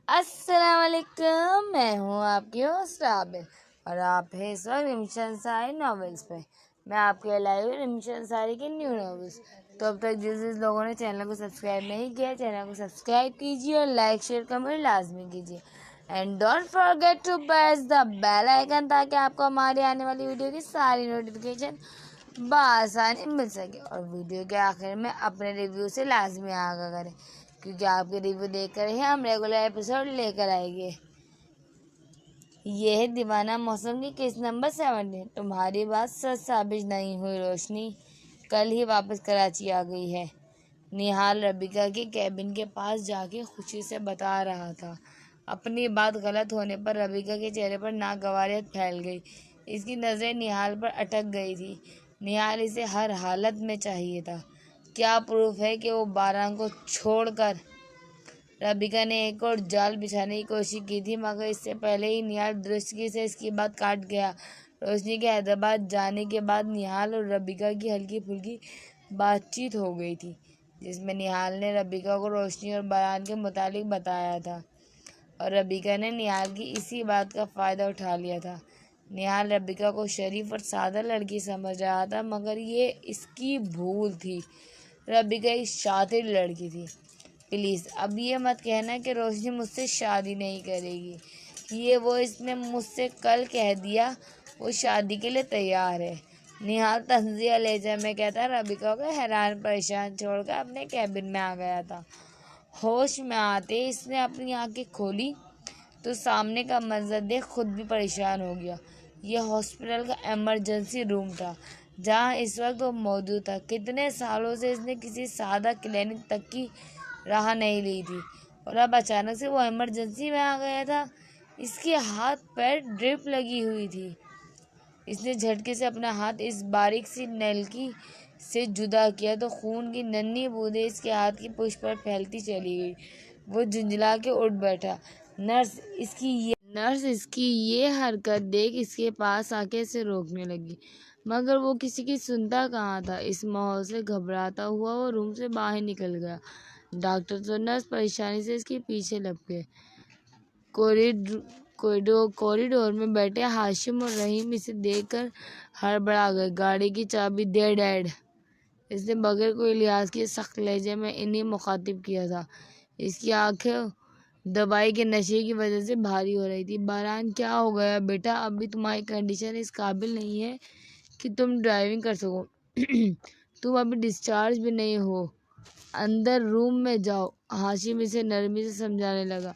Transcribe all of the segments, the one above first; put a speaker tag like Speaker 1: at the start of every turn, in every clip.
Speaker 1: السلام علیکم، میں ہوں آپ کی ہوسٹ عابد اور آپ ہیں اس وقت رمش انصاری ناولس پہ۔ میں آپ کے لائیو رمش انصاری کے نیو ناولس۔ تو اب تک جس لوگوں نے چینل کو سبسکرائب نہیں کیا، چینل کو سبسکرائب کیجیے اور لائک شیئر کمنٹ لازمی کیجیے، and don't forget to press the bell icon تاکہ آپ کو ہماری آنے والی ویڈیو کی ساری نوٹیفیکیشن بآسانی مل سکے، اور ویڈیو کے آخر میں اپنے ریویو سے لازمی آگاہ کریں، کیونکہ آپ کے ریویو دیکھ کر ہی ہم ریگولر ایپیسوڈ لے کر آئیں گے۔ یہ ہے دیوانہ موسم کی کیس نمبر 17۔ تمہاری بات سچ ثابت نہیں ہوئی روشنی، کل ہی واپس کراچی آ گئی ہے۔ نہال ربیکا کے کیبن کے پاس جا کے خوشی سے بتا رہا تھا۔ اپنی بات غلط ہونے پر ربیکا کے چہرے پر ناگواریت پھیل گئی۔ اس کی نظریں نہال پر اٹک گئی تھی۔ نہال اسے ہر حالت میں چاہیے تھا۔ کیا پروف ہے کہ وہ باران کو چھوڑ کر؟ ربیکا نے ایک اور جال بچھانے کی کوشش کی تھی، مگر اس سے پہلے ہی نہال درستگی سے اس کی بات کاٹ گیا۔ روشنی کے حیدرآباد جانے کے بعد نہال اور ربیکا کی ہلکی پھلکی بات چیت ہو گئی تھی، جس میں نہال نے ربیکا کو روشنی اور باران کے متعلق بتایا تھا، اور ربیکا نے نہال کی اسی بات کا فائدہ اٹھا لیا تھا۔ نہال ربیکا کو شریف اور سادہ لڑکی سمجھ رہا تھا، مگر یہ اس کی بھول تھی۔ ربیکا ایک شاطر لڑکی تھی۔ پلیز اب یہ مت کہنا کہ روشنی مجھ سے شادی نہیں کرے گی۔ اس نے مجھ سے کل کہہ دیا وہ شادی کے لیے تیار ہے، نہال طنزیہ لہجے میں کہتا ربیکا کو حیران پریشان چھوڑ کر اپنے کیبن میں آ گیا تھا۔ ہوش میں آتے اس نے اپنی آنکھیں کھولی تو سامنے کا منظر دیکھ خود بھی پریشان ہو گیا۔ یہ ہاسپٹل کا ایمرجنسی روم تھا جہاں اس وقت وہ موجود تھا۔ کتنے سالوں سے اس نے کسی سادہ کلینک تک کی راہ نہیں لی تھی، اور اب اچانک سے وہ ایمرجنسی میں آ گیا تھا۔ اس کے ہاتھ پیر ڈرپ لگی ہوئی تھی۔ اس نے جھٹکے سے اپنا ہاتھ اس باریک سی نلکی سے جدا کیا تو خون کی ننھی بوندیں اس کے ہاتھ کی پشت پر پھیلتی چلی گئی۔ وہ جھنجھلا کے اٹھ بیٹھا۔ نرس اس کی یہ حرکت دیکھ اس کے پاس آ کے اسے روکنے لگی، مگر وہ کسی کی سنتا کہاں تھا۔ اس ماحول سے گھبراتا ہوا وہ روم سے باہر نکل گیا۔ ڈاکٹر تو نرس پریشانی سے اس کے پیچھے لپکے۔ کوریڈور میں بیٹھے ہاشم اور رحیم اسے دیکھ کر ہڑبڑا گئے۔ گاڑی کی چابی دے ڈیڈ، اس نے بغیر کوئی لحاظ کیے سخت لہجے میں انہیں مخاطب کیا تھا۔ اس کی آنکھیں دوائی کے نشے کی وجہ سے بھاری ہو رہی تھی۔ باران کیا ہو گیا بیٹا؟ ابھی تمہاری کنڈیشن اس قابل نہیں ہے کہ تم ڈرائیونگ کر سکو۔ تم ابھی ڈسچارج بھی نہیں ہو، اندر روم میں جاؤ۔ ہاشم اسے نرمی سے سمجھانے لگا،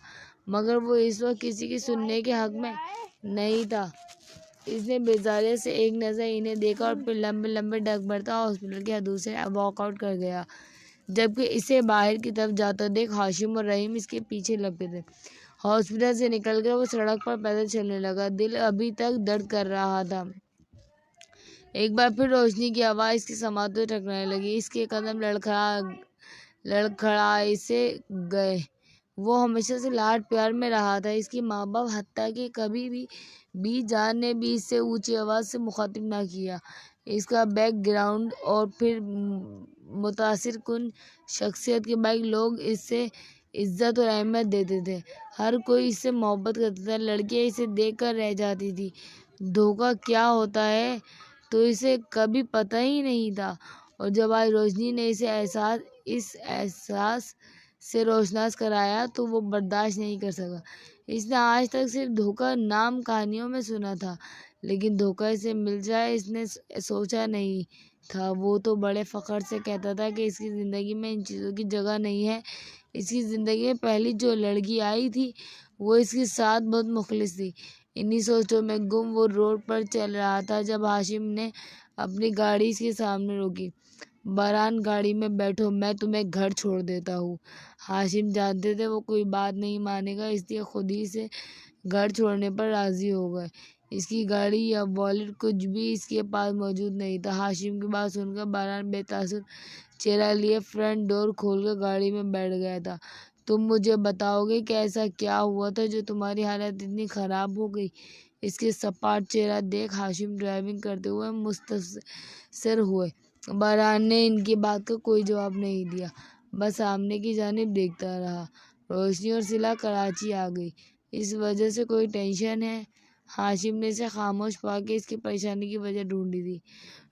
Speaker 1: مگر وہ اس وقت کسی کی سننے کے حق میں نہیں تھا۔ اس نے بیزاری سے ایک نظر انہیں دیکھا اور پھر لمبے لمبے ڈگ بھرتا ہاسپٹل کی حدود سے واک آؤٹ کر گیا، جبکہ اسے باہر کی طرف جاتا دیکھ ہاشم اور رحیم اس کے پیچھے لپکے تھے۔ ہاسپٹل سے نکل کر وہ سڑک پر پیدل چلنے لگا۔ دل ابھی تک درد کر رہا تھا۔ ایک بار پھر روشنی کی آواز اس کی سماعتوں سے ٹکرانے لگی۔ اس کے قدم لڑکھڑائے سے گئے۔ وہ ہمیشہ سے لاڈ پیار میں رہا تھا۔ اس کی ماں باپ، حتیٰ کہ کبھی بھی جان نے بھی اسے اونچی آواز سے مخاطب نہ کیا۔ اس کا بیک گراؤنڈ اور پھر متاثر کن شخصیت کے باعث لوگ اس سے عزت اور اہمیت دیتے تھے۔ ہر کوئی اس سے محبت کرتا تھا۔ لڑکیاں اسے دیکھ کر رہ جاتی تھیں۔ دھوکہ کیا ہوتا ہے تو اسے کبھی پتہ ہی نہیں تھا، اور جب آج روشنی نے اسے اس احساس سے روشناس کرایا تو وہ برداشت نہیں کر سکا۔ اس نے آج تک صرف دھوکہ نام کہانیوں میں سنا تھا، لیکن دھوکہ اسے مل جائے اس نے سوچا نہیں تھا۔ وہ تو بڑے فخر سے کہتا تھا کہ اس کی زندگی میں ان چیزوں کی جگہ نہیں ہے۔ اس کی زندگی میں پہلی جو لڑکی آئی تھی وہ اس کے ساتھ بہت مخلص تھی۔ انہی سوچوں میں گم وہ روڈ پر چل رہا تھا جب ہاشم نے اپنی گاڑی اس کے سامنے روکی۔ باران گاڑی میں بیٹھو، میں تمہیں گھر چھوڑ دیتا ہوں۔ ہاشم جانتے تھے وہ کوئی بات نہیں مانے گا، اس لیے خود ہی سے گھر چھوڑنے پر راضی ہو گئے۔ اس کی گاڑی یا والیٹ کچھ بھی اس کے پاس موجود نہیں تھا۔ ہاشم کی بات سن کر باران بے تاثر چہرہ لیے فرنٹ ڈور کھول کر گاڑی میں بیٹھ گیا تھا۔ تم مجھے بتاؤ گے کہ ایسا کیا ہوا تھا جو تمہاری حالت اتنی خراب ہو گئی؟ اس کے سپاٹ چہرہ دیکھ ہاشم ڈرائیونگ کرتے ہوئے مستفسر ہوئے۔ باران نے ان کی بات کا کوئی جواب نہیں دیا، بس سامنے کی جانب دیکھتا رہا۔ روشنی اور صلہ کراچی آ گئی۔ اس وجہ سے کوئی ٹینشن ہے؟ ہاشم نے اسے خاموش پا کے اس کی پریشانی کی وجہ ڈھونڈی تھی۔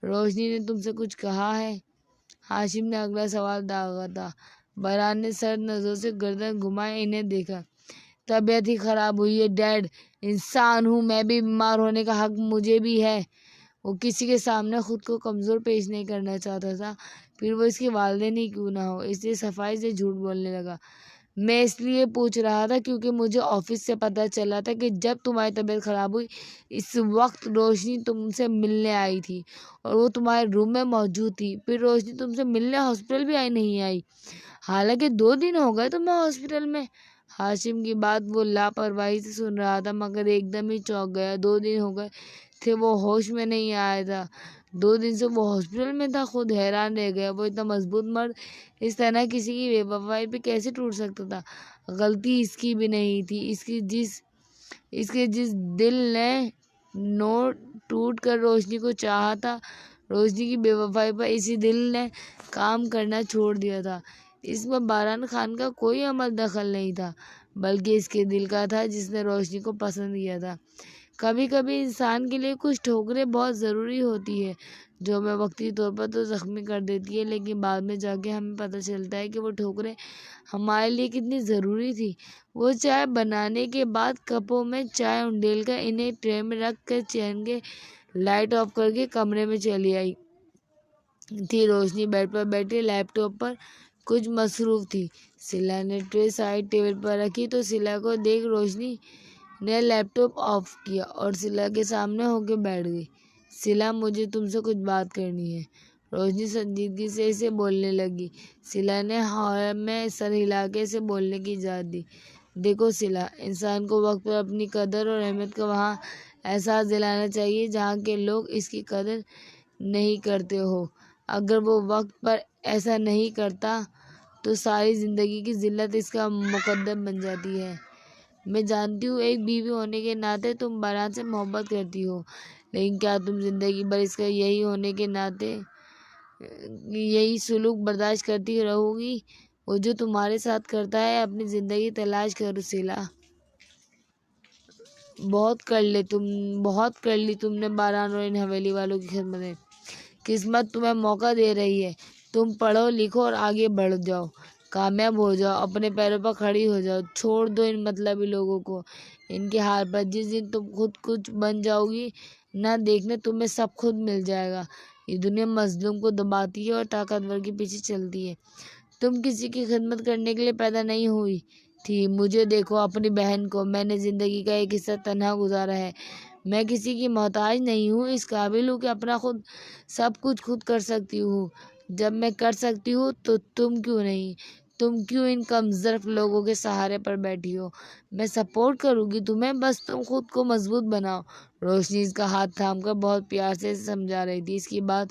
Speaker 1: روشنی نے تم سے کچھ کہا ہے؟ ہاشم نے اگلا سوال داغا تھا۔ برہان نے سرد نظروں سے گردن گھمائے انہیں دیکھا۔ طبیعت ہی خراب ہوئی ہے ڈیڈ، انسان ہوں میں بھی، بیمار ہونے کا حق مجھے بھی ہے۔ وہ کسی کے سامنے خود کو کمزور پیش نہیں کرنا چاہتا تھا، پھر وہ اس کی والدین ہی کیوں نہ ہو، اس لیے صفائی سے جھوٹ بولنے لگا۔ میں اس لیے پوچھ رہا تھا کیونکہ مجھے آفس سے پتہ چلا تھا کہ جب تمہاری طبیعت خراب ہوئی اس وقت روشنی تم سے ملنے آئی تھی اور وہ تمہارے روم میں موجود تھی۔ پھر روشنی تم سے ملنے ہاسپٹل بھی نہیں آئی، حالانکہ 2 دن ہو گئے تمہیں ہاسپٹل میں۔ ہاشم کی بات وہ لاپرواہی سے سن رہا تھا مگر ایک دم ہی چونک گیا۔ 2 دن ہو گئے تھے وہ ہوش میں نہیں آیا تھا، 2 دن سے وہ ہاسپٹل میں تھا۔ خود حیران رہ گیا، وہ اتنا مضبوط مرد اس طرح کسی کی بے وفائی پہ کیسے ٹوٹ سکتا تھا؟ غلطی اس کی بھی نہیں تھی، اس کے جس دل نے ٹوٹ کر روشنی کو چاہا تھا، روشنی کی بے وفائی پر اسی دل نے کام کرنا چھوڑ دیا تھا۔ اس میں باران خان کا کوئی عمل دخل نہیں تھا، بلکہ اس کے دل کا تھا جس نے روشنی کو پسند کیا تھا۔ کبھی کبھی انسان کے لیے کچھ ٹھوکریں بہت ضروری ہوتی ہے جو ہمیں وقتی طور پر تو زخمی کر دیتی ہے، لیکن بعد میں جا کے ہمیں پتہ چلتا ہے کہ وہ ٹھوکریں ہمارے لیے کتنی ضروری تھی۔ وہ چائے بنانے کے بعد کپوں میں چائے انڈیل کر انہیں ٹرے میں رکھ کر چین کے لائٹ آف کر کے کمرے میں چلی آئی تھی۔ روشنی بیڈ پر بیٹھے لیپ ٹاپ پر کچھ مصروف تھی۔ صلہ نے ٹرے سائڈ ٹیبل پر رکھی تو صلہ کو دیکھ روشنی نے لیپ ٹاپ آف کیا اور صلہ کے سامنے ہو کے بیٹھ گئی۔ صلہ مجھے تم سے کچھ بات کرنی ہے، روشنی سنجیدگی سے اسے بولنے لگی۔ صلہ نے ہاں میں سر ہلا کے اسے بولنے کی اجازت دی۔ دیکھو صلہ، انسان کو وقت پر اپنی قدر اور اہمیت کا وہاں احساس دلانا چاہیے جہاں کے لوگ اس کی قدر نہیں کرتے ہو۔ اگر وہ وقت پر ایسا نہیں کرتا تو ساری زندگی کی ذلت اس کا مقدر بن جاتی ہے۔ میں جانتی ہوں ایک بیوی ہونے کے ناطے تم برہان سے محبت کرتی ہو، لیکن کیا تم زندگی بھر اس کا یہی ہونے کے ناطے یہی سلوک برداشت کرتی رہو گی؟ وہ جو تمہارے ساتھ کرتا ہے اپنی زندگی تلاش کرو صلہ۔ بہت کر لی تم نے باران اور ان حویلی والوں کی خدمت میں۔ قسمت تمہیں موقع دے رہی ہے، تم پڑھو لکھو اور آگے بڑھ جاؤ، کامیاب ہو جاؤ، اپنے پیروں پر کھڑی ہو جاؤ۔ چھوڑ دو ان مطلبی لوگوں کو، ان کے حال پر۔ جس دن تم خود کچھ بن جاؤ گی نہ دیکھنا تمہیں سب خود مل جائے گا۔ یہ دنیا مظلوم کو دباتی ہے اور طاقتور کے پیچھے چلتی ہے۔ تم کسی کی خدمت کرنے کے لیے پیدا نہیں ہوئی تھی۔ مجھے دیکھو، اپنی بہن کو۔ میں نے زندگی کا ایک حصہ تنہا گزارا ہے، میں کسی کی محتاج نہیں ہوں، اس قابل ہوں کہ اپنا سب کچھ خود کر سکتی ہوں۔ جب میں کر سکتی ہوں تو تم کیوں نہیں؟ تم کیوں ان کم ظرف لوگوں کے سہارے پر بیٹھی ہو؟ میں سپورٹ کروں گی تمہیں، بس تم خود کو مضبوط بناؤ۔ روشنی اس کا ہاتھ تھام کر بہت پیار سے اسے سمجھا رہی تھی۔ اس کی بات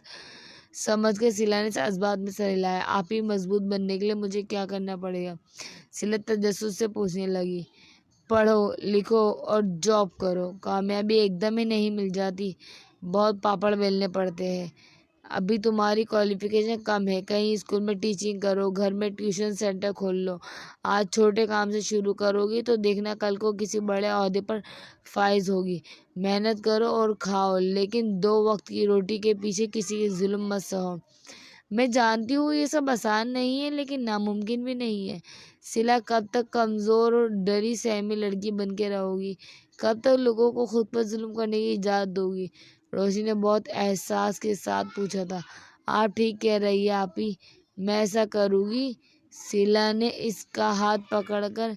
Speaker 1: سمجھ کر صلہ نے جذبات میں سر ہلایا۔ آپ ہی مضبوط بننے کے لیے مجھے کیا کرنا پڑے گا؟ صلہ تجسس سے پوچھنے لگی۔ پڑھو لکھو اور جاب کرو۔ کامیابی ایک دم ہی نہیں مل جاتی، بہت پاپڑ بیلنے پڑتے ہیں۔ ابھی تمہاری کوالیفیکیشن کم ہے، کہیں اسکول میں ٹیچنگ کرو، گھر میں ٹیوشن سینٹر کھول لو۔ آج چھوٹے کام سے شروع کرو گی تو دیکھنا کل کو کسی بڑے عہدے پر فائز ہوگی۔ محنت کرو اور کھاؤ، لیکن 2 وقت کی روٹی کے پیچھے کسی کی ظلم مت سہو۔ میں جانتی ہوں یہ سب آسان نہیں ہے، لیکن ناممکن بھی نہیں ہے۔ صلہ کب تک کمزور اور ڈری سہمی لڑکی بن کے رہو گی؟ کب تک لوگوں کو خود پر ظلم کرنے کی اجازت دو گی؟ روشنی نے بہت احساس کے ساتھ پوچھا تھا۔ آپ ٹھیک کہہ رہی ہیں آپی، میں ایسا کروں گی۔ صلہ نے اس کا ہاتھ پکڑ کر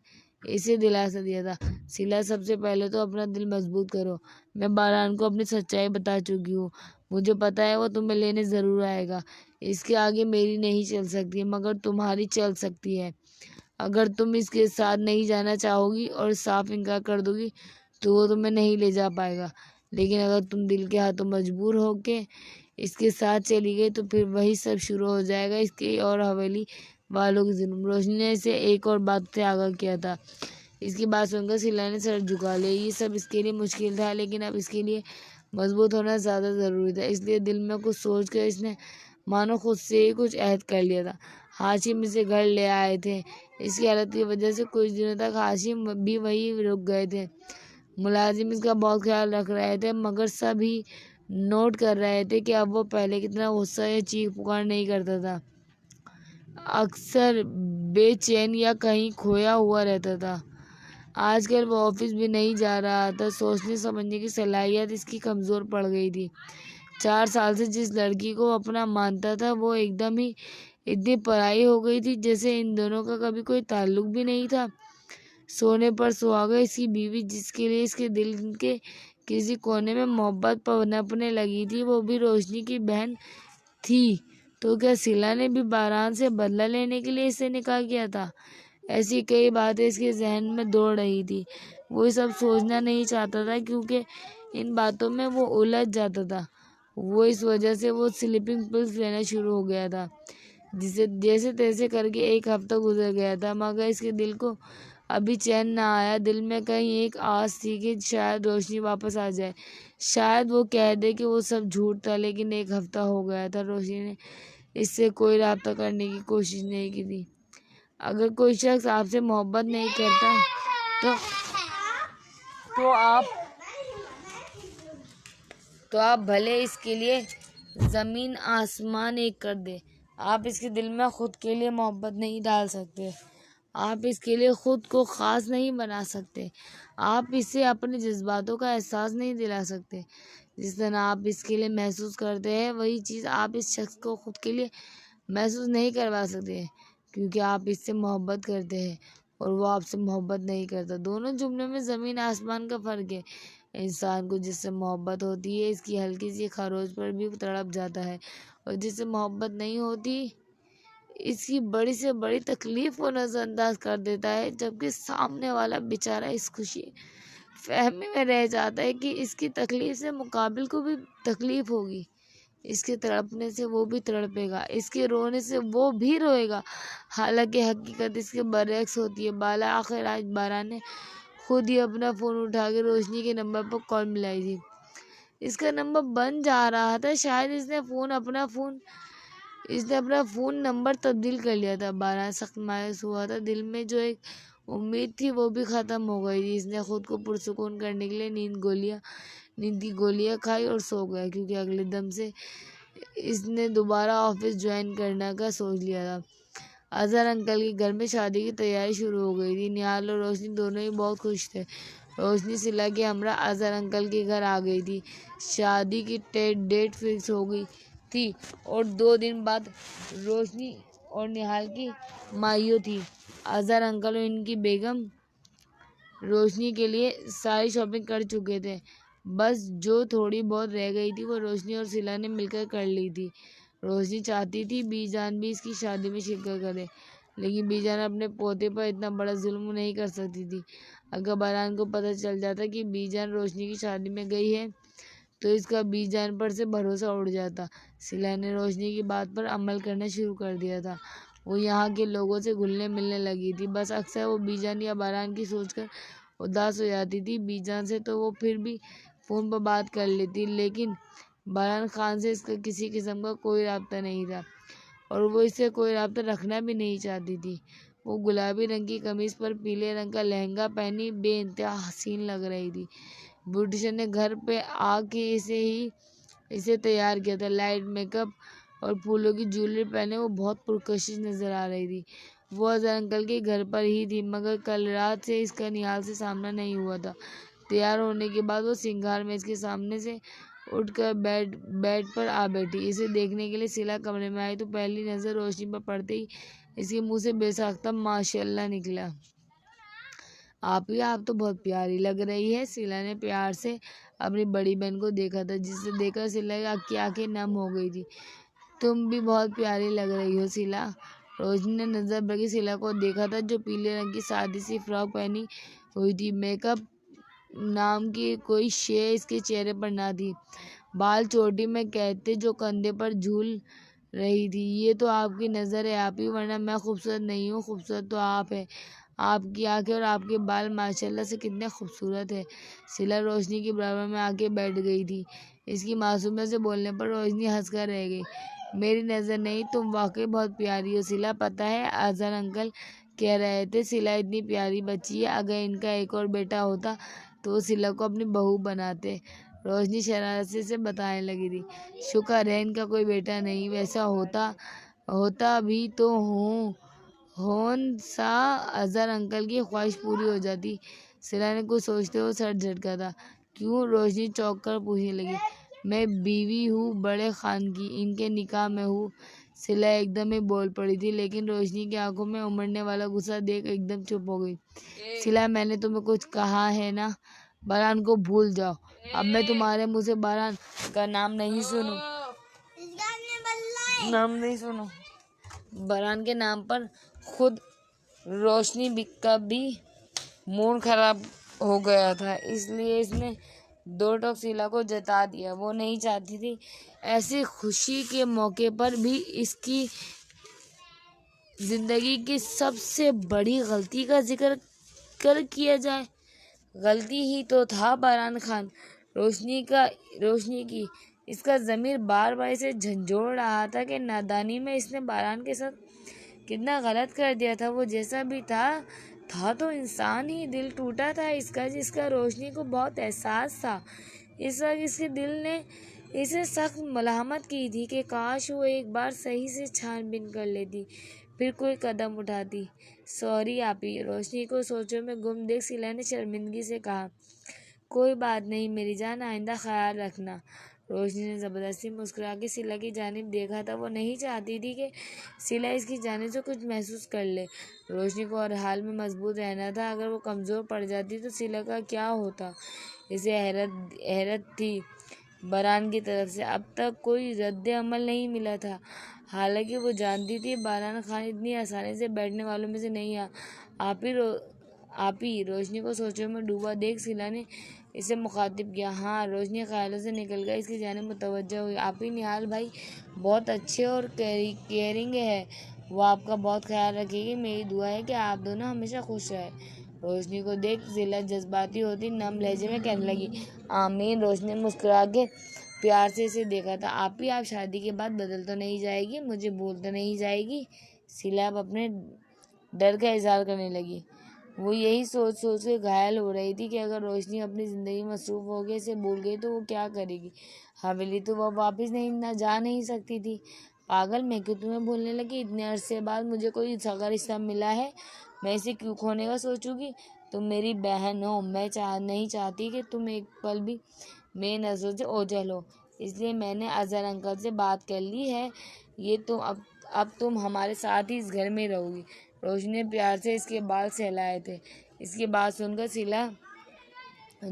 Speaker 1: اسے دلاسا دیا تھا۔ صلہ، سب سے پہلے تو اپنا دل مضبوط کرو۔ میں باران کو اپنی سچائی بتا چکی ہوں، مجھے پتا ہے وہ تمہیں لینے ضرور آئے گا۔ اس کے آگے میری نہیں چل سکتی مگر تمہاری چل سکتی ہے۔ اگر تم اس کے ساتھ نہیں جانا چاہو گی اور صاف انکار کر دو گی تو وہ تمہیں نہیں لے جا پائے گا، لیکن اگر تم دل کے ہاتھوں مجبور ہو کے اس کے ساتھ چلی گئی تو پھر وہی سب شروع ہو جائے گا، اس کی اور حویلی والوں کی ظلم۔ روشنی نے اسے ایک اور بات سے آگاہ کیا تھا۔ اس کی بات سن کر صلہ نے سر جھکا لیا۔ یہ سب اس کے لیے مشکل تھا، لیکن اب اس کے لیے مضبوط ہونا زیادہ ضروری تھا، اس لیے دل میں کچھ سوچ کر اس نے مانو خود سے ہی کچھ عہد کر لیا تھا۔ ہاشم اسے گھر لے آئے تھے، اس کی حالت کی وجہ سے کچھ دنوں تک ہاشم بھی وہی رک گئے تھے۔ ملازم اس کا بہت خیال رکھ رہے تھے، مگر سب ہی نوٹ کر رہے تھے کہ اب وہ پہلے کتنا غصہ یا چیخ پکار نہیں کرتا تھا، اکثر بے چین یا کہیں کھویا ہوا رہتا تھا۔ آج کل وہ آفس بھی نہیں جا رہا تھا، سوچنے سمجھنے کی صلاحیت اس کی کمزور پڑ گئی تھی۔ 4 سال سے جس لڑکی کو اپنا مانتا تھا وہ ایک دم ہی اتنی پرائی ہو گئی تھی جیسے ان دونوں کا کبھی کوئی تعلق بھی نہیں تھا۔ سونے پر سہاگا اس کی بیوی، جس کے لیے اس کے دل کے کسی کونے میں محبت پنپنے لگی تھی، وہ بھی روشنی کی بہن تھی۔ تو کیا سلا نے بھی باران سے بدلہ لینے کے لیے اسے نکاح کیا تھا؟ ایسی کئی باتیں اس کے ذہن میں دوڑ رہی تھی۔ وہ یہ سب سوچنا نہیں چاہتا تھا کیونکہ ان باتوں میں وہ الجھ جاتا تھا۔ وہ اس وجہ سے وہ سلیپنگ پلز لینا شروع ہو گیا تھا۔ جیسے تیسے کر کے ایک ہفتہ گزر گیا تھا، مگر اس کے دل کو ابھی چین نہ آیا۔ دل میں کہیں ایک آس تھی کہ شاید روشنی واپس آ جائے، شاید وہ کہہ دے کہ وہ سب جھوٹ تھا۔ لیکن ایک ہفتہ ہو گیا تھا، روشنی نے اس سے کوئی رابطہ کرنے کی کوشش نہیں کی تھی۔ اگر کوئی شخص آپ سے محبت نہیں کرتا تو آپ بھلے اس کے لیے زمین آسمان ایک کر دیں، آپ اس کے دل میں خود کے لیے محبت نہیں ڈال سکتے، آپ اس کے لیے خود کو خاص نہیں بنا سکتے، آپ اسے اپنے جذباتوں کا احساس نہیں دلا سکتے۔ جس طرح آپ اس کے لیے محسوس کرتے ہیں، وہی چیز آپ اس شخص کو خود کے لیے محسوس نہیں کروا سکتے، کیونکہ آپ اس سے محبت کرتے ہیں اور وہ آپ سے محبت نہیں کرتا۔ دونوں جملوں میں زمین آسمان کا فرق ہے۔ انسان کو جس سے محبت ہوتی ہے، اس کی ہلکی سی خروش پر بھی تڑپ جاتا ہے، اور جس سے محبت نہیں ہوتی، اس کی بڑی سے بڑی تکلیف کو نظر انداز کر دیتا ہے، جبکہ سامنے والا بیچارہ اس خوشی فہمی میں رہ جاتا ہے کہ اس کی تکلیف سے مقابل کو بھی تکلیف ہوگی، اس کے تڑپنے سے وہ بھی تڑپے گا، اس کے رونے سے وہ بھی روئے گا۔ حالانکہ حقیقت اس کے برعکس ہوتی ہے۔ بالآخر آج باران نے خود ہی اپنا فون اٹھا کے روشنی کے نمبر پر کال ملائی تھی۔ اس کا نمبر بند جا رہا تھا، شاید اس نے اپنا فون نمبر تبدیل کر لیا تھا۔ باران سخت مایوس ہوا تھا، دل میں جو ایک امید تھی وہ بھی ختم ہو گئی تھی۔ اس نے خود کو پرسکون کرنے کے لیے نیند کی گولیاں کھائی اور سو گیا، کیونکہ اگلے دم سے اس نے دوبارہ آفس جوائن کرنے کا سوچ لیا تھا۔ اظہر انکل کے گھر میں شادی کی تیاری شروع ہو گئی تھی۔ نہال اور روشنی دونوں ہی بہت خوش تھے۔ روشنی سلا کے ہمراہ اظہر انکل کے گھر آ گئی تھی۔ شادی کی ڈیٹ فکس ہو گئی تھی اور 2 دن بعد روشنی اور نہال کی مائیو تھی۔ اظہر انکل اور ان کی بیگم روشنی کے لیے ساری شاپنگ کر چکے تھے، بس جو تھوڑی بہت رہ گئی تھی وہ روشنی اور سلا نے مل کر لی تھی۔ روشنی چاہتی تھی بی جان بھی اس کی شادی میں شرکت کرے، لیکن بی جان اپنے پوتے پر اتنا بڑا ظلم نہیں کر سکتی تھی۔ اگر باران کو پتہ چل جاتا کہ بی جان روشنی کی شادی میں گئی ہے تو اس کا بی جان پر سے بھروسہ اڑ جاتا۔ سلا نے روشنی کی بات پر عمل کرنا شروع کر دیا تھا۔ وہ یہاں کے لوگوں سے گھلنے ملنے لگی تھی، بس اکثر وہ بی جان یا باران کی سوچ کر اداس ہو جاتی تھی۔ بی جان سے تو وہ پھر بھی فون پر بات کر لیتی، لیکن باران خان سے اس کا کسی قسم کا کوئی رابطہ نہیں تھا، اور وہ اس سے کوئی رابطہ رکھنا بھی نہیں چاہتی تھی۔ وہ گلابی رنگ کی قمیض پر پیلے رنگ کا لہنگا پہنی بے انتہا حسین لگ رہی تھی۔ بیوٹیشن نے گھر پہ آ کے اسے تیار کیا تھا۔ لائٹ میک اپ اور پھولوں کی جیولری پہنے وہ بہت پرکشش نظر آ رہی تھی۔ وہ اظہر انکل کے گھر پر ہی تھی، مگر کل رات سے اس کا نہال سے سامنا نہیں ہوا تھا۔ تیار ہونے کے بعد وہ سنگھار میز کے سامنے سے اٹھ کر بیڈ پر آ بیٹھی۔ اسے دیکھنے کے لیے سلا کمرے میں آئی تو پہلی نظر روشنی پر پڑتے ہی اس کے منہ سے بے ساختہ ماشاء اللہ نکلا۔ آپ تو بہت پیاری لگ رہی ہے۔ سلا نے پیار سے اپنی بڑی بہن کو دیکھا تھا، جسے دیکھ کر سلا کی آنکھیں نم ہو گئی تھی۔ تم بھی بہت پیاری لگ رہی ہو سلا۔ روشنی نے نظر بھر کے سلا کو دیکھا تھا، جو پیلے رنگ کی سادی سی فراک پہنی ہوئی تھی۔ میک اپ نام کی کوئی شے اس کے چہرے پر نہ تھی۔ بال چوٹی میں قید تھے جو کندھے پر جھول رہی تھی۔ یہ تو آپ کی نظر ہے آپ ہی، ورنہ میں خوبصورت نہیں ہوں، خوبصورت تو آپ ہے۔ آپ کی آنکھیں اور آپ کے بال ماشاءاللہ سے کتنے خوبصورت ہے۔ سلا روشنی کے برابر میں آ کے بیٹھ گئی تھی۔ اس کی معصومیت سے بولنے پر روشنی ہنس کر رہ گئی۔ میری نظر نہیں، تم واقعی بہت پیاری ہو سلا۔ پتہ ہے اظہر انکل کہہ رہے تھے سلا اتنی پیاری بچی ہے، اگر ان کا ایک اور بیٹا ہوتا تو وہ سلا کو اپنی بہو بناتے۔ روشنی شرارت سے بتانے لگی تھی، شکر ہے ان کا کوئی بیٹا نہیں، ویسا ہوتا بھی تو ہون سا اظہر انکل کی خواہش پوری ہو جاتی۔ سلا نے کچھ سوچتے ہوئے سر جھٹکا تھا۔ کیوں؟ روشنی چونک کر پوچھنے لگی۔ میں بیوی ہوں بڑے خان کی، ان کے نکاح میں ہوں۔ سلا ایک دم ہی بول پڑی تھی، لیکن روشنی کی آنکھوں میں امڑنے والا غصہ دیکھ ایک دم چپ ہو گئی۔ سلا میں نے تمہیں کچھ کہا ہے نا؟ باران کو بھول جاؤ، اب میں تمہارے منہ سے باران کا نام نہیں سنوں۔ باران کے نام پر خود روشنی کا بھی موڈ خراب ہو گیا تھا، اس لیے اس نے دو ٹوک سلا کو جتا دیا۔ وہ نہیں چاہتی تھی ایسی خوشی کے موقع پر بھی اس کی زندگی کی سب سے بڑی غلطی کا ذکر کیا جائے۔ غلطی ہی تو تھا باران خان، روشنی کی۔ اس کا ضمیر بار بار اسے جھنجھوڑ رہا تھا کہ نادانی میں اس نے باران کے ساتھ کتنا غلط کر دیا تھا۔ وہ جیسا بھی تھا تو انسان ہی۔ دل ٹوٹا تھا اس کا، جس کا روشنی کو بہت احساس تھا۔ اس وقت اس کے دل نے اسے سخت ملامت کی تھی کہ کاش وہ ایک بار صحیح سے چھان بین کر لیتی، پھر کوئی قدم اٹھاتی۔ سوری آپی، روشنی کو سوچوں میں گم دیکھ سلا نے شرمندگی سے کہا۔ کوئی بات نہیں میری جان، آئندہ خیال رکھنا۔ روشنی نے زبردستی مسکرا کے سلا کی جانب دیکھا تھا۔ وہ نہیں چاہتی تھی کہ سلا اس کی جانب سے کچھ محسوس کر لے۔ روشنی کو ہر حال میں مضبوط رہنا تھا، اگر وہ کمزور پڑ جاتی تو سلا کا کیا ہوتا۔ اسے حیرت تھی باران کی طرف سے اب تک کوئی رد عمل نہیں ملا تھا، حالانکہ وہ جانتی تھی باران خان اتنی آسانی سے بیٹھنے والوں میں سے نہیں ہے۔ آپی، روشنی کو سوچوں میں ڈوبا دیکھ سلا نے اسے مخاطب کیا۔ ہاں؟ روشنی خیالوں سے نکل کر اس کی جانب متوجہ ہوئی۔ آپی، نہال بھائی بہت اچھے اور کیئرنگ ہے، وہ آپ کا بہت خیال رکھے گی، میری دعا ہے کہ آپ دونوں ہمیشہ خوش رہیں۔ روشنی کو دیکھ سلا جذباتی ہوتی نم لہجے میں کہنے لگی، آمین۔ روشنی نے مسکرا کے پیار سے اسے دیکھا تھا۔ آپی، آپ شادی کے بعد بدل تو نہیں جائے گی، مجھے بھول تو نہیں جائے گی؟ سلا اب اپنے ڈر کا اظہار کرنے لگی۔ وہ یہی سوچ کے گھائل ہو رہی تھی کہ اگر روشنی اپنی زندگی میں مصروف ہو کے اسے بھول گئی تو وہ کیا کرے گی۔ حویلی تو وہ واپس جا نہیں سکتی تھی۔ پاگل، میں کیوں تمہیں بھولنے لگی؟ اتنے عرصے بعد مجھے کوئی سگا رشتہ ملا ہے، میں اسے کیوں کھونے کا سوچوں گی؟ تم میری بہن ہو، میں نہیں چاہتی کہ تم ایک پل بھی میری نظروں سے اوجھل ہو، اس لیے میں نے اظہر انکل سے بات کر لی ہے، اب تم ہمارے ساتھ ہی اس گھر میں رہو گی۔ روشنی نے پیار سے اس کے بال سہلائے تھے۔ اس کی بات سن کر سلا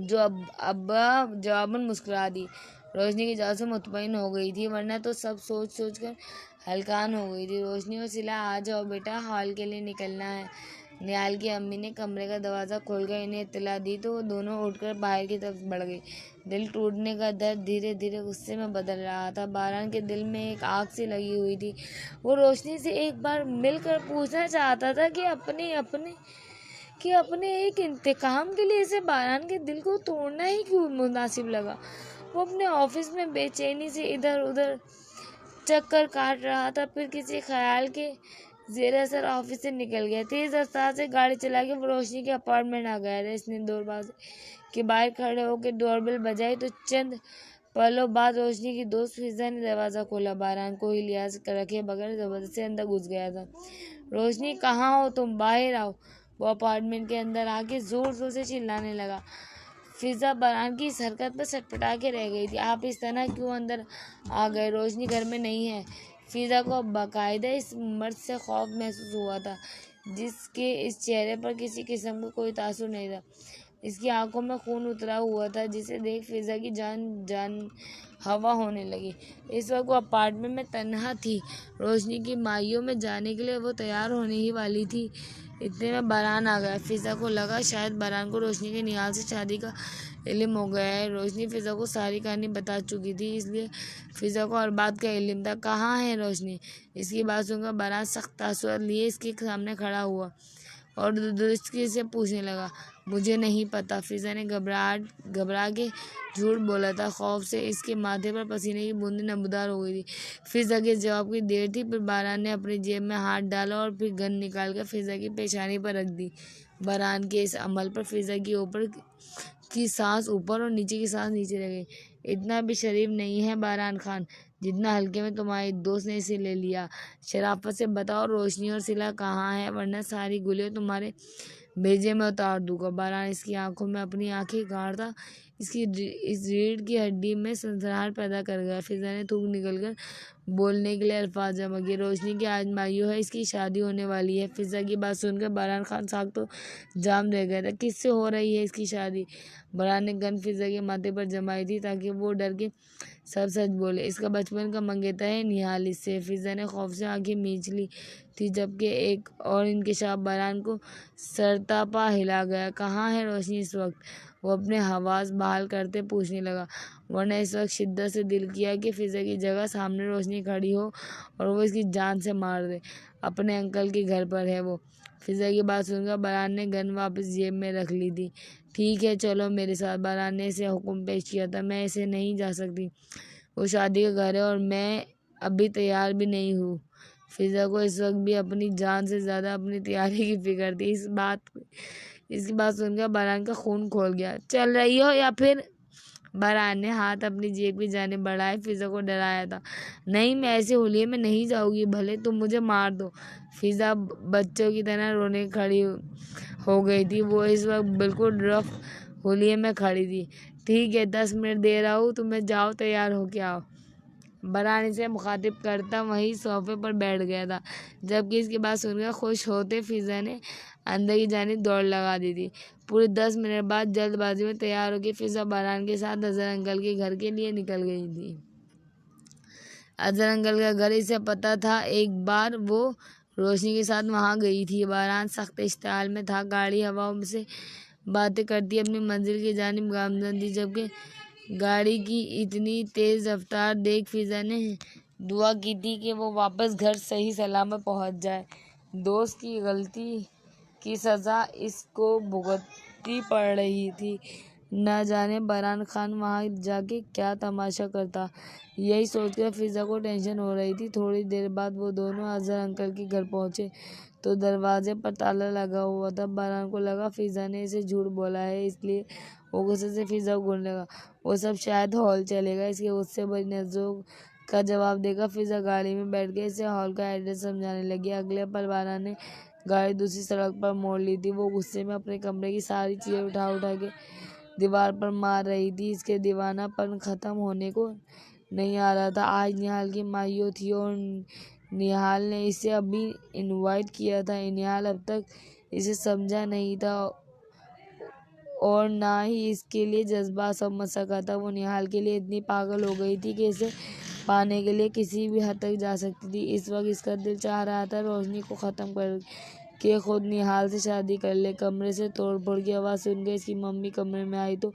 Speaker 1: جواباً مسکرا دی۔ روشنی کی جواب سے مطمئن ہو گئی تھی، ورنہ تو سب سوچ کر ہلکان ہو گئی تھی۔ روشنی اور سلا، آ جاؤ بیٹا، ہال کے لیے نکلنا ہے۔ نہال کی امی نے کمرے کا دروازہ کھول کر انہیں اطلاع دی تو وہ دونوں اٹھ کر باہر کی طرف بڑھ گئی۔ دل ٹوٹنے کا درد دھیرے دھیرے غصے میں بدل رہا تھا۔ باران کے دل میں ایک آگ سی لگی ہوئی تھی۔ وہ روشنی سے ایک بار مل کر پوچھنا چاہتا تھا کہ اپنے ایک انتقام کے لیے اسے باران کے دل کو توڑنا ہی کیوں مناسب لگا۔ وہ اپنے آفس میں بے چینی سے ادھر ادھر چکر کاٹ رہا تھا، پھر کسی خیال کے زیر اثر آفس سے نکل گیا۔ تیز رفتار سے گاڑی چلا کے وہ روشنی کے اپارٹمنٹ آ گیا۔ اس نے دروازے کے باہر کھڑے ہو کے ڈور بیل بجائی تو چند پلوں بعد روشنی کی دوست فضا نے دروازہ کھولا۔ باران کو ہی لحاظ رکھے بغیر زبردستی اندر گھس گیا تھا۔ روشنی، کہاں ہو تم؟ باہر آؤ۔ وہ اپارٹمنٹ کے اندر آ کے زور سے چلانے لگا۔ فضا باران کی اس حرکت پر سٹپٹا کے رہ گئی تھی۔ آپ اس طرح کیوں اندر آ گئے؟ روشنی گھر میں نہیں ہے۔ فضا کو اب باقاعدہ اس مرد سے خوف محسوس ہوا تھا، جس کے اس چہرے پر کسی قسم کا کوئی تاثر نہیں تھا۔ اس کی آنکھوں میں خون اترا ہوا تھا، جسے دیکھ فضا کی جان ہوا ہونے لگی۔ اس وقت وہ اپارٹمنٹ میں تنہا تھی۔ روشنی کی مائیوں میں جانے کے لیے وہ تیار ہونے ہی والی تھی، اتنے میں باران آ گیا۔ فضا کو لگا شاید باران کو روشنی کے نہال سے شادی کا علم ہو گیا ہے۔ روشنی فضا کو ساری کہانی بتا چکی تھی، اس لیے فضا کو ہر بات کا علم تھا۔ کہاں ہے روشنی؟ اس کی بات سن کر باران سخت تاثرات لیے اس کے سامنے کھڑا ہوا اور درستگی سے پوچھنے لگا، مجھے نہیں پتا۔ فضا نے گھبرا کے جھوٹ بولا تھا، خوف سے اس کے ماتھے پر پسینے کی بوندیں نمودار ہو گئی تھی۔ فضا کے جواب کی دیر تھی، پھر باران نے اپنی جیب میں ہاتھ ڈالا اور پھر گن نکال کر فضا کی پیشانی پر رکھ دی۔ باران کے اس عمل پر فضا کی اوپر کی سانس اوپر اور نیچے کی سانس نیچے رہ گئی۔ اتنا بھی شریف نہیں ہے باران خان جتنا ہلکے میں تمہاری دوست نے اسے لے لیا۔ شرافت سے بتاؤ روشنی اور صلہ کہاں ہے، ورنہ ساری گولیاں تمہارے بھیجے میں اتار دوں گا۔ باران اس کی آنکھوں میں اپنی آنکھیں گاڑتا اس ریڑھ کی ہڈی میں سنسناہٹ پیدا کر گیا۔ فضا نے تھوک نکل کر بولنے کے لیے الفاظ جمع کیے، روشنی کی آج مایو ہے، اس کی شادی ہونے والی ہے۔ فضا کی بات سن کر باران خان ساکھ تو جام رہ گیا تھا، کس سے ہو رہی ہے اس کی شادی؟ باران نے گن فضا کے ماتھے پر جمائی تھی تاکہ وہ ڈر کے سب سچ بولے۔ اس کا بچپن کا منگیتر ہے نہال اس سے۔ فضا نے خوف سے آنکھیں میچ لی تھی، جبکہ ایک اور انکشاف باران کو سرتاپا ہلا گیا۔ کہاں ہے روشنی اس وقت؟ وہ اپنے حواس بحال کرتے پوچھنے لگا، ورنہ اس وقت شدت سے دل کیا کہ فضا کی جگہ سامنے روشنی کھڑی ہو اور وہ اس کی جان سے مار دے۔ اپنے انکل کے گھر پر ہے وہ۔ فضا کی بات سن کر باران نے گن واپس جیب میں رکھ لی تھی۔ ٹھیک ہے چلو میرے ساتھ، باران نے اسے حکم پیش کیا تھا۔ میں اسے نہیں جا سکتی، وہ شادی کا گھر ہے اور میں ابھی تیار بھی نہیں ہوں۔ فضا کو اس وقت بھی اپنی جان سے زیادہ اپنی تیاری کی فکر تھی۔ اس کی بات سن کر باران کا خون کھول گیا۔ چل رہی ہو یا پھر؟ باران نے ہاتھ اپنی جیب کی جانب بڑھائے، فضا کو ڈرایا تھا۔ نہیں، میں ایسے ہولیے میں نہیں جاؤں گی، بھلے تم مجھے مار دو۔ فضا بچوں کی طرح رونے کھڑی ہو گئی تھی، وہ اس وقت بالکل رف ہولیے میں کھڑی تھی۔ ٹھیک ہے 10 منٹ دے رہا ہوں تمہیں، جاؤ تیار ہو کے آؤ۔ باران اسے مخاطب کرتا وہیں صوفے پر بیٹھ گیا تھا، جبکہ اس کی بات سن کر خوش ہوتے فضا نے اندر کی جانب دوڑ لگا دی تھی۔ پورے 10 منٹ بعد جلد بازی میں تیار ہو کے فضا باران کے ساتھ اظہر انکل کے گھر کے لیے نکل گئی تھی۔ اظہر انکل کا گھر اسے پتہ تھا، ایک بار وہ روشنی کے ساتھ وہاں گئی تھی۔ باران سخت اشتعال میں تھا، گاڑی ہواؤں سے باتیں کرتی اپنی منزل کی جانب گامزن تھی، جبکہ گاڑی کی اتنی تیز رفتار دیکھ فضا نے دعا کی تھی کہ وہ واپس گھر صحیح سلامت پہنچ جائے۔ دوست کی غلطی کی سزا اس کو بھگتنی پڑ رہی تھی، نہ جانے باران خان وہاں جا کے کیا تماشا کرتا۔ یہی سوچ کر فضا کو ٹینشن ہو رہی تھی۔ تھوڑی دیر بعد وہ دونوں اظہر انکل کے گھر پہنچے تو دروازے پر تالا لگا ہوا تھا۔ باران کو لگا فضا نے اسے جھوٹ بولا ہے، اس لیے وہ غصے سے فضا کو گھورنے لگا۔ وہ سب شاید ہال چلے گا، اس کی غصے بھری نظروں کا جواب دے کر فضا گاڑی میں بیٹھ کے اسے ہال کا ایڈریس سمجھانے لگی۔ اگلے پل باران نے گاڑی دوسری سڑک پر موڑ لی تھی۔ وہ غصے میں اپنے کمرے کی ساری چیزیں اٹھا کے دیوار پر مار رہی تھی۔ اس کے دیوانہ پن ختم ہونے کو نہیں آ رہا تھا۔ آج نہال کی مایو تھی اور نہال نے اسے ابھی انوائٹ کیا تھا۔ نہال اب تک اسے سمجھا نہیں تھا اور نہ ہی اس کے لیے جذبات سمجھ سکا تھا۔ وہ نہال کے لیے اتنی پاگل ہو گئی تھی کہ اسے پانے کے لیے کسی بھی حد تک جا سکتی تھی۔ اس وقت اس کا دل چاہ رہا تھا روشنی کو ختم کر کے خود نہال سے شادی کر لے۔ کمرے سے توڑ پھوڑ کی آواز سن کر اس کی ممی کمرے میں آئی تو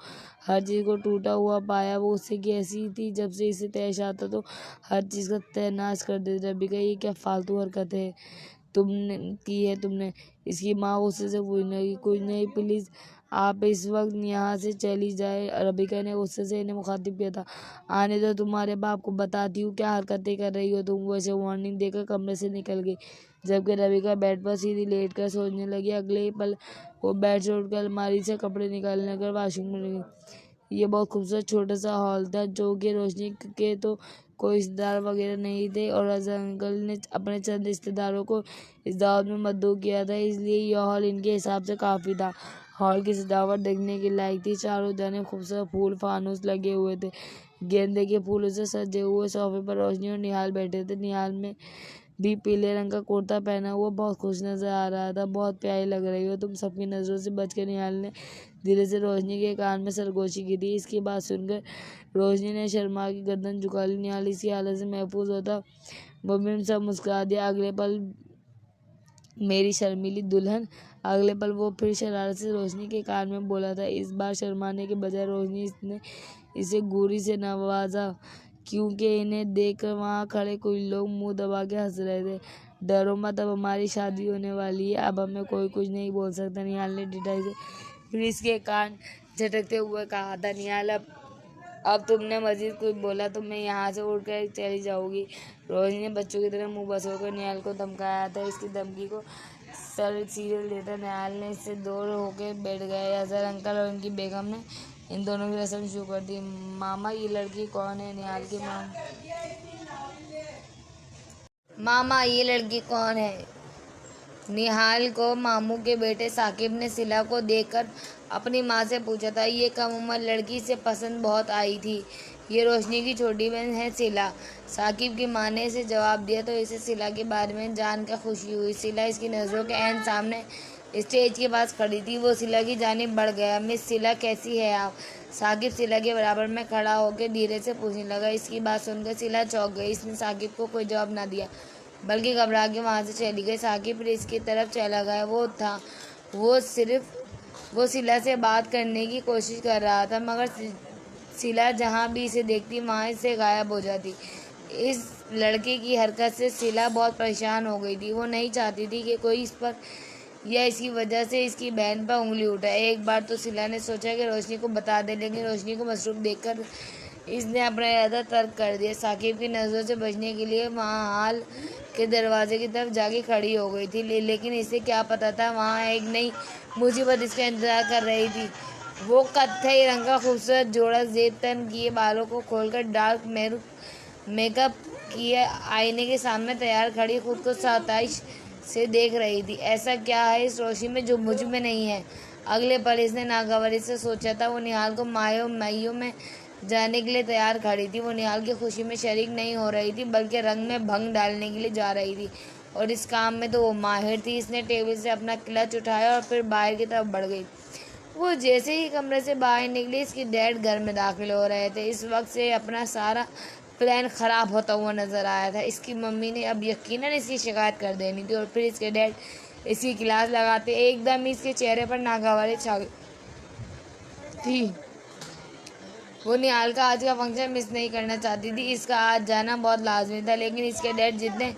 Speaker 1: ہر چیز کو ٹوٹا ہوا پایا۔ وہ غصے کی ایسی تھی، جب سے اسے پیش آتا تو ہر چیز کا تہہ ناش کر دیتی۔ ربیکا یہ کیا فالتو حرکت کی ہے تم نے؟ اس کی ماں غصے سے پوچھنے لگی۔ کچھ نہیں، پلیز آپ اس وقت یہاں سے چلی جائیں، ربیکا نے غصے سے انہیں مخاطب کیا تھا۔ آنے دو، تمہارے باپ کو بتاتی ہوں کیا حرکتیں کر رہی ہو تم۔ وہ اسے وارننگ دے کر کمرے سے نکل گئی، جبکہ ربیکا بیڈ پر سیدھی لیٹ کر سوچنے لگی۔ اگلے ہی پل وہ بیڈ سے اٹھ کر الماری سے کپڑے نکال کر واش روم میں گئی۔ یہ بہت خوبصورت چھوٹا سا ہال تھا، جو کہ روشنی کے تو کوئی رشتے دار وغیرہ نہیں تھے اور اظہر انکل نے اپنے چند رشتے داروں کو اس دعوت میں مدعو کیا تھا، اس لیے یہ ہال ان کے حساب سے کافی تھا۔ ہال کی سجاوٹ دیکھنے کے لائق تھی۔ چاروں جانب خوبصورت پھول فانوس لگے ہوئے تھے، گیندے کے پھولوں سے سجے ہوئے صوفے پر روشنی اور نہال بیٹھے تھے۔ نہال میں بھی پیلے رنگ کا کرتا پہنا ہوا بہت خوش نظر آ رہا تھا۔ بہت پیاری لگ رہی ہو تم، سب کی نظروں سے بچ کر نہال نے دھیرے سے روشنی کے کان میں سرگوشی کی تھی۔ اس کی بات سن کر روشنی نے شرما کے گردن جھکا لی۔ نہال اسی حالت سے محفوظ ہوتا ممکن سب مسکرا دیا۔ اگلے پل میری شرمیلی دلہن۔ اگلے پل وہ پھر شرارت سے روشنی کے کان میں بولا تھا۔ اس بار شرمانے کے بجائے روشنی نے اسے گوری سے نوازا، کیونکہ انہیں دیکھ کر وہاں کھڑے کچھ لوگ منہ دبا کے ہنس رہے تھے۔ ڈرو مت، اب ہماری شادی ہونے والی ہے، اب ہمیں کوئی کچھ نہیں بول سکتا، نہال نے ڈٹائی سے پھر اس کے کان جھٹکتے ہوئے کہا تھا۔ نہال اب تم نے مزید کچھ بولا تو میں یہاں سے اٹھ کر چلی جاؤں گی۔ روشنی نے بچوں کی طرح منہ بسو کر نہال کو دھمکایا تھا۔ اس کی دھمکی کو سر سیریل دیتا نہال نے اس سے دور ہو کے بیٹھ گیا۔ اظہر انکل اور ان کی بیگم نے ان دونوں کی رسم شروع کر دی۔ ماما یہ لڑکی کون ہے؟ نہال کی ماما یہ لڑکی کون ہے؟ نہال کو ماموں کے بیٹے ثاقب نے صلہ کو دیکھ کر اپنی ماں سے پوچھا تھا۔ یہ کم عمر لڑکی اسے پسند بہت آئی تھی۔ یہ روشنی کی چھوٹی بہن ہے صلہ، ثاقب کی ماں نے اسے جواب دیا تو اسے صلہ کے بارے میں جان کر خوشی ہوئی۔ صلہ اس کی نظروں کے عین سامنے اسٹیج کے پاس کھڑی تھی۔ وہ صلہ کی جانب بڑھ گیا۔ مس صلہ کیسی ہے آپ؟ ثاقب صلہ کے برابر میں کھڑا ہو کے دھیرے سے پوچھنے لگا۔ اس کی بات سن کر صلہ چونک گئی۔ اس نے ثاقب کو کوئی جواب نہ دیا بلکہ گھبرا کے وہاں سے چلی گئی۔ ثاقب پھر اس کی طرف چلا گیا۔ وہ صلہ سے بات کرنے کی کوشش کر رہا تھا مگر صلہ جہاں بھی اسے دیکھتی وہاں سے غائب ہو جاتی۔ اس لڑکے کی حرکت سے صلہ بہت پریشان ہو گئی تھی۔ وہ نہیں چاہتی تھی کہ کوئی اس پر یا اس کی وجہ سے اس کی بہن پر انگلی اٹھائے۔ ایک بار تو صلہ نے سوچا کہ روشنی کو بتا دے، لیکن روشنی کو مصروف دیکھ کر اس نے اپنا ارادہ ترک کر دیا۔ ثاقب کی نظروں سے بچنے کے لیے وہاں ہال کے دروازے کی طرف جا کے کھڑی ہو گئی تھی، لیکن اسے کیا پتا تھا وہاں ایک نئی مصیبت اس کا انتظار کر رہی تھی۔ وہ کتھئی رنگ کا خوبصورت جوڑا زیب تن کیے بالوں کو کھول کر ڈارک میک اپ کیے آئینے کے سامنے تیار کھڑی خود کو ستائش سے دیکھ رہی تھی۔ ایسا کیا ہے اس روشنی میں جو مجھ میں نہیں ہے؟ اگلے پل اس نے ناگواری سے سوچا تھا۔ وہ نہال کو مائیوں میں جانے کے لیے تیار کھڑی تھی۔ وہ نہال کی خوشی میں شریک نہیں ہو رہی تھی بلکہ رنگ میں بھنگ ڈالنے کے لیے جا رہی تھی، اور اس کام میں تو وہ ماہر تھی۔ اس نے ٹیبل سے اپنا کلچ اٹھایا اور پھر باہر کی طرف بڑھ گئی۔ وہ جیسے ہی کمرے سے باہر نکلی اس کے ڈیڈ گھر میں داخل ہو رہے تھے۔ اس وقت سے اپنا سارا پلان خراب ہوتا ہوا نظر آیا تھا۔ اس کی ممی نے اب یقیناً اس کی شکایت کر دینی تھی، اور پھر اس کے ڈیڈ اس کی کلاس لگاتے۔ ایک دم اس کے چہرے پر ناگواری چھا گئی تھی۔ وہ نہال کا آج کا فنکشن مس نہیں کرنا چاہتی تھی۔ اس کا آج جانا بہت لازمی تھا، لیکن اس کے ڈیڈ جتنے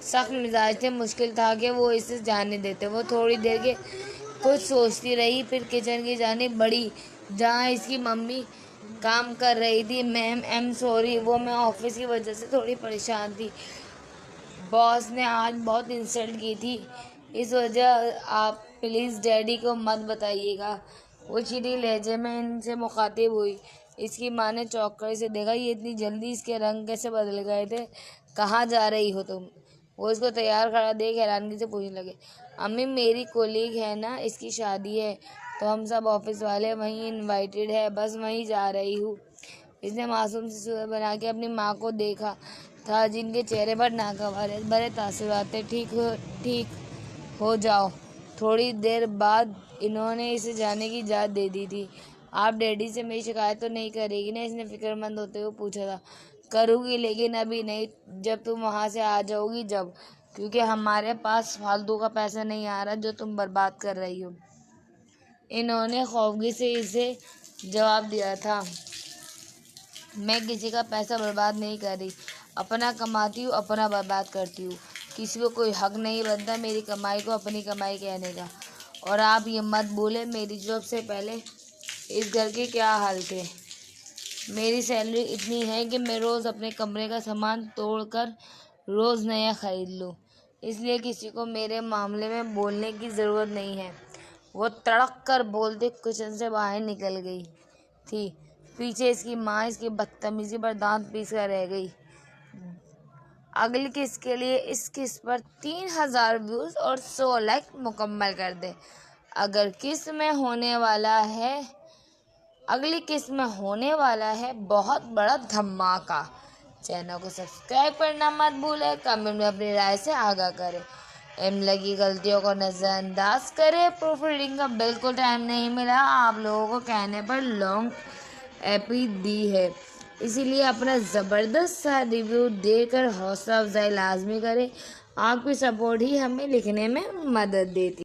Speaker 1: سخت مزاج تھے مشکل تھا کہ وہ اسے جانے دیتے۔ وہ تھوڑی دیر کے کچھ سوچتی رہی، پھر کچن کی جانب بڑھی جہاں اس کی ممی کام کر رہی تھی۔ میم سوری، وہ میں آفس کی وجہ سے تھوڑی پریشان تھی۔ باس نے آج بہت انسلٹ کی تھی، اس وجہ آپ پلیز ڈیڈی کو مت بتائیے گا۔ وہ چڑی لہجے میں ان سے مخاطب ہوئی۔ اس کی ماں نے چونک کر اسے دیکھا۔ یہ اتنی جلدی اس کے رنگ کیسے بدل گئے تھے؟ کہاں جا رہی ہو تم؟ وہ اس کو تیار کھڑا دیکھ حیرانگی سے پوچھنے لگے۔ امی میری کولیگ ہے نا، اس کی شادی ہے تو ہم سب آفس والے وہیں انوائٹڈ ہے، بس وہیں جا رہی ہوں۔ اس نے معصوم سی صورت بنا کے اپنی ماں کو دیکھا تھا جن کے چہرے پر ناگواری بھرے تاثرات تھے۔ ٹھیک ہو جاؤ۔ تھوڑی دیر بعد انہوں نے اسے جانے کی اجازت دے دی تھی۔ آپ ڈیڈی سے میری شکایت تو نہیں کرے گی نا؟ اس نے فکر مند ہوتے ہوئے پوچھا تھا۔ کروں گی لیکن ابھی نہیں، جب تم وہاں سے آ جاؤ گی جب، کیونکہ ہمارے پاس فالتو کا پیسہ نہیں آ رہا جو تم برباد کر رہی ہو۔ انہوں نے خوفزدگی سے اسے جواب دیا تھا۔ میں کسی کا پیسہ برباد نہیں کر رہی، اپنا کماتی ہوں اپنا برباد کرتی ہوں۔ کسی کو کوئی حق نہیں بنتا میری کمائی کو اپنی کمائی کہنے کا۔ اور آپ یہ مت بھولیں میری جاب سے پہلے اس گھر کے کیا حال تھے۔ میری سیلری اتنی ہے کہ میں روز اپنے کمرے کا سامان توڑ کر روز نیا خرید لوں، اس لیے کسی کو میرے معاملے میں بولنے کی ضرورت نہیں ہے۔ وہ تڑک کر بولتے کچن سے باہر نکل گئی تھی۔ پیچھے اس کی ماں اس کی بدتمیزی پر دانت پیس کر رہ گئی۔ اگلی قسط کے لیے اس قسط پر 3000 ویوز اور 100 لائک مکمل کر دیں۔ اگلی قسط میں ہونے والا ہے بہت بڑا دھماکہ۔ چینل کو سبسکرائب کرنا مت بھولیں، کمنٹ میں اپنی رائے سے آگاہ کریں، املا کی غلطیوں کو نظر انداز کریں۔ پروف ریڈنگ کا بالکل ٹائم نہیں ملا، آپ لوگوں کو کہنے پر لانگ ایپی دی ہے، اسی لیے اپنا زبردست سا ریویو دے کر حوصلہ افزائی لازمی کریں۔ آپ کی سپورٹ ہی ہمیں لکھنے میں مدد دیتی